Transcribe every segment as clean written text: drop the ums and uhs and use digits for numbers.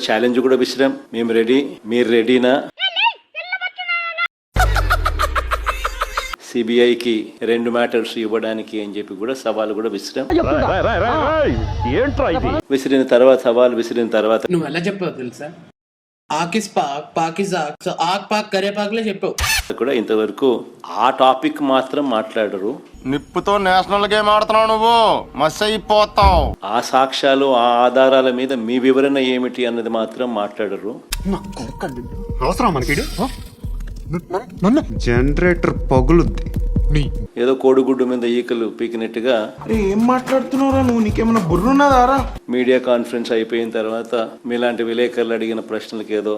Challenge కూడా విసిరాం. మేము ready, మీరు రెడీనా? సిబిఐకి 2 మ్యాటర్స్ ఇవ్వడానికి అని చెప్పి కూడా సవాల్ కూడా విసిరాం. విసిరిన తర్వాత సవాల్ విసిరిన తర్వాత నువ్వు ఎలా చెప్పావు తెలుసా? ఆకిస్ పాక్ పాకిస్ ఆక్, సో ఆక్ పాక్ కరే పాక్లే చెప్పావు కూడా. ఇంతవరకు ఆ టాపిక్ మాత్రం మాట్లాడరు. నిప్పుతో నేషనల్ గేమ్ ఆడుతున్నావు నువ్వు, మస్ అయిపోతావు. ఆ సాక్ష్యాలు, ఆ ఆధారాల మీద మీ వివరణ ఏమిటి అన్నది మాత్రం మాట్లాడరు. జనరేటర్ పగులుద్ది. ఏదో కోడిగుడ్డు మీద ఈకలు పీకినట్టుగా ఏం మాట్లాడుతున్నావురా నువ్వు? నీకేమైనా బుర్రున్నదారా? మీడియా కాన్ఫరెన్స్ అయిపోయిన తర్వాత మీలాంటి విలేకరులు అడిగిన ప్రశ్నలకు ఏదో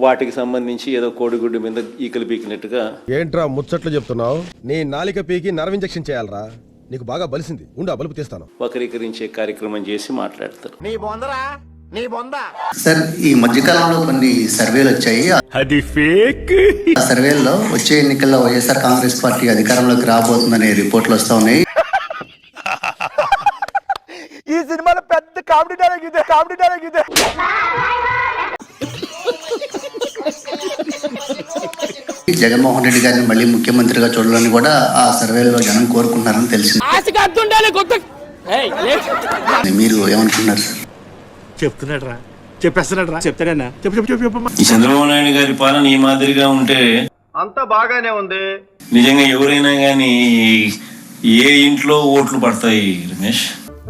వాటికి సంబంధించి ఏదో కోడిగుడ్డు మీద ఈకలు పీకినట్టుగా. ఏంట్రా ముచ్చట్లు చెప్తున్నావు? నీ నాలిక పీకి నర్వ్ ఇంజెక్షన్ చేయాలరా? నీకు బాగా బలిసింది, ఉండు బలుపు తీస్తాను. వక్రీకరించే కార్యక్రమం చేసి మాట్లాడతారు. సార్, ఈ మధ్యకాలంలో కొన్ని సర్వేలు వచ్చాయి. అది ఫేక్. ఆ సర్వేల్లో వచ్చే ఎన్నికల్లో వైఎస్ఆర్ కాంగ్రెస్ పార్టీ అధికారంలోకి రాబోతుందనే రిపోర్ట్లు వస్తా ఉన్నాయి. ఈ సినిమాలో పెద్ద కామెడీ డైలాగ్ ఇదే. జగన్మోహన్ రెడ్డి గారిని మళ్ళీ ముఖ్యమంత్రిగా చూడాలని కూడా ఆ సర్వేలో జనం కోరుకుంటున్నారని తెలిసింది. మీరు ఏమనుకున్నారు సార్? చెప్పేస్తున్నాడు చెప్తాడన్నా. ఈ చంద్రబాబు నాయుడు గారి పాలన ఈ మాదిరిగా ఉంటే అంతా బాగానే ఉంది. నిజంగా ఎవరైనా గానీ ఏ ఇంట్లో ఓట్లు పడతాయి రమేష్?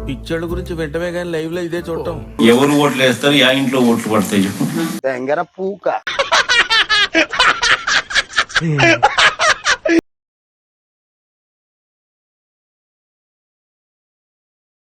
పిచ్చోళ్ళ గురించి వెంటనే కానీ లైవ్ లో ఇదే చూడటం. ఎవరు ఓట్లు వేస్తారు? ఆ ఇంట్లో ఓట్లు పడతాయి చెప్పు. పూక